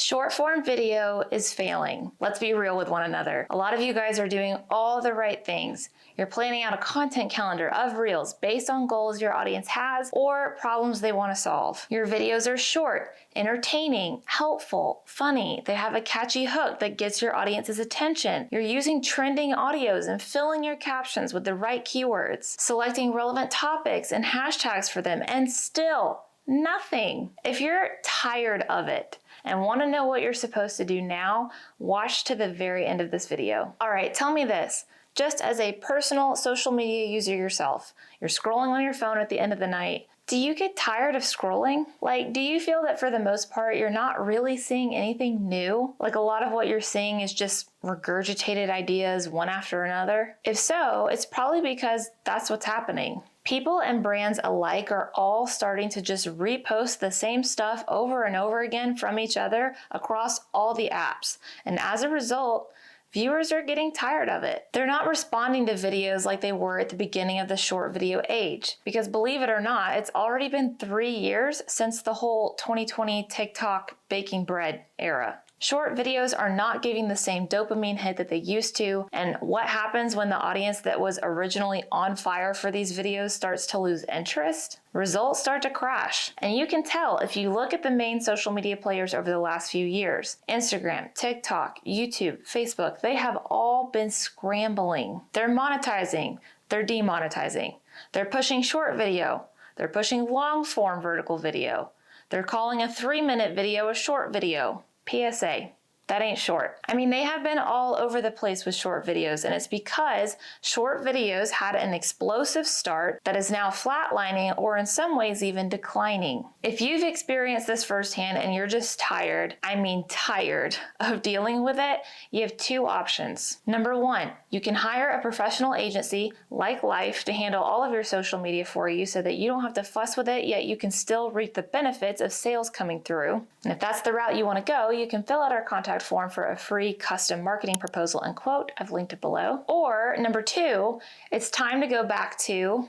Short form video is failing. Let's be real with one another. A lot of you guys are doing all the right things. You're planning out a content calendar of reels based on goals your audience has or problems they want to solve. Your videos are short, entertaining, helpful, funny. They have a catchy hook that gets your audience's attention. You're using trending audios and filling your captions with the right keywords, selecting relevant topics and hashtags for them, and still nothing. If you're tired of it and want to know what you're supposed to do now, watch to the very end of this video. All right, tell me this. Just as a personal social media user yourself, you're scrolling on your phone at the end of the night. Do you get tired of scrolling? Like, do you feel that for the most part, you're not really seeing anything new? Like a lot of what you're seeing is just regurgitated ideas one after another? If so, it's probably because that's what's happening. People and brands alike are all starting to just repost the same stuff over and over again from each other across all the apps. And as a result, viewers are getting tired of it. They're not responding to videos like they were at the beginning of the short video age. Because believe it or not, it's already been 3 years since the whole 2020 TikTok baking bread era. Short videos are not giving the same dopamine hit that they used to, and what happens when the audience that was originally on fire for these videos starts to lose interest? Results start to crash. And you can tell if you look at the main social media players over the last few years. Instagram, TikTok, YouTube, Facebook, they have all been scrambling. They're monetizing, they're demonetizing. They're pushing short video, they're pushing long form vertical video. They're calling a 3-minute video a short video. PSA, that ain't short. I mean, they have been all over the place with short videos, and it's because short videos had an explosive start that is now flatlining or in some ways even declining. If you've experienced this firsthand and you're just tired, I mean tired, of dealing with it, you have 2 options. Number 1, you can hire a professional agency like Life to handle all of your social media for you so that you don't have to fuss with it, yet you can still reap the benefits of sales coming through. And if that's the route you want to go, you can fill out our contact form for a free custom marketing proposal and quote. I've linked it below. Or number 2, it's time to go back to,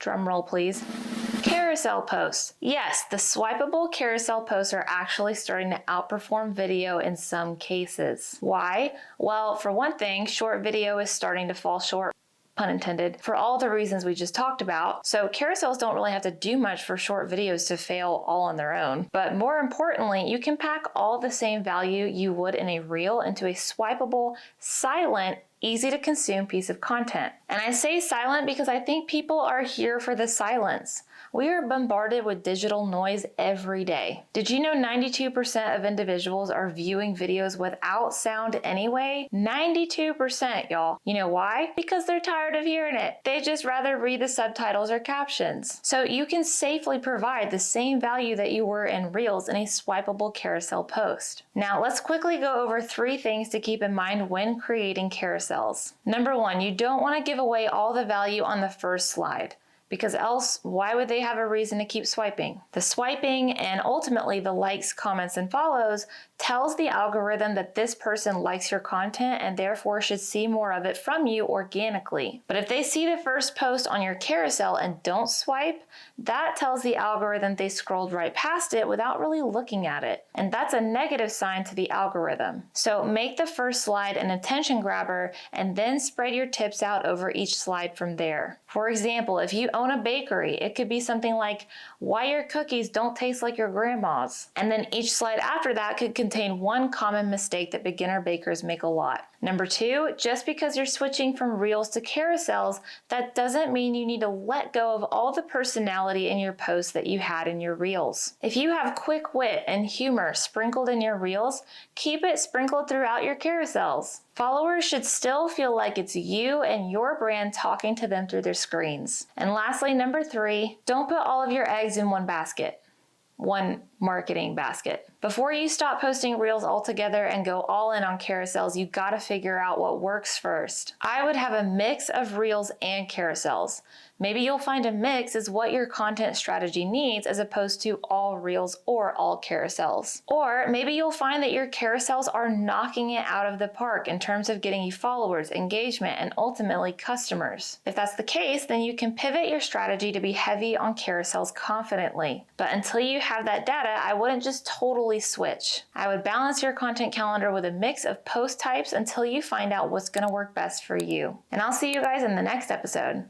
drum roll please, carousel posts. Yes, the swipeable carousel posts are actually starting to outperform video in some cases. Why? Well, for one thing, short video is starting to fall short, pun intended, for all the reasons we just talked about. So carousels don't really have to do much for short videos to fail all on their own. But more importantly, you can pack all the same value you would in a reel into a swipeable, silent, easy to consume piece of content. And I say silent because I think people are here for the silence. We are bombarded with digital noise every day. Did you know 92% of individuals are viewing videos without sound anyway? 92%, y'all. You know why? Because they're tired of hearing it. They just rather read the subtitles or captions. So you can safely provide the same value that you were in Reels in a swipeable carousel post. Now let's quickly go over 3 things to keep in mind when creating carousels. Number 1, you don't want to give away all the value on the first slide, because else, why would they have a reason to keep swiping? The swiping and ultimately the likes, comments, and follows tells the algorithm that this person likes your content and therefore should see more of it from you organically. But if they see the first post on your carousel and don't swipe, that tells the algorithm they scrolled right past it without really looking at it. And that's a negative sign to the algorithm. So make the first slide an attention grabber and then spread your tips out over each slide from there. For example, if you own a bakery, it could be something like why your cookies don't taste like your grandma's. And then each slide after that could contain one common mistake that beginner bakers make a lot. Number 2, just because you're switching from Reels to carousels, that doesn't mean you need to let go of all the personality in your posts that you had in your Reels. If you have quick wit and humor sprinkled in your Reels, keep it sprinkled throughout your carousels. Followers should still feel like it's you and your brand talking to them through their screens. And lastly, number 3, don't put all of your eggs in one basket. One marketing basket. Before you stop posting Reels altogether and go all in on carousels, you gotta figure out what works first. I would have a mix of Reels and carousels. Maybe you'll find a mix is what your content strategy needs as opposed to all Reels or all carousels. Or maybe you'll find that your carousels are knocking it out of the park in terms of getting you followers, engagement, and ultimately customers. If that's the case, then you can pivot your strategy to be heavy on carousels confidently. But until you have that data, I wouldn't just totally switch. I would balance your content calendar with a mix of post types until you find out what's going to work best for you. And I'll see you guys in the next episode.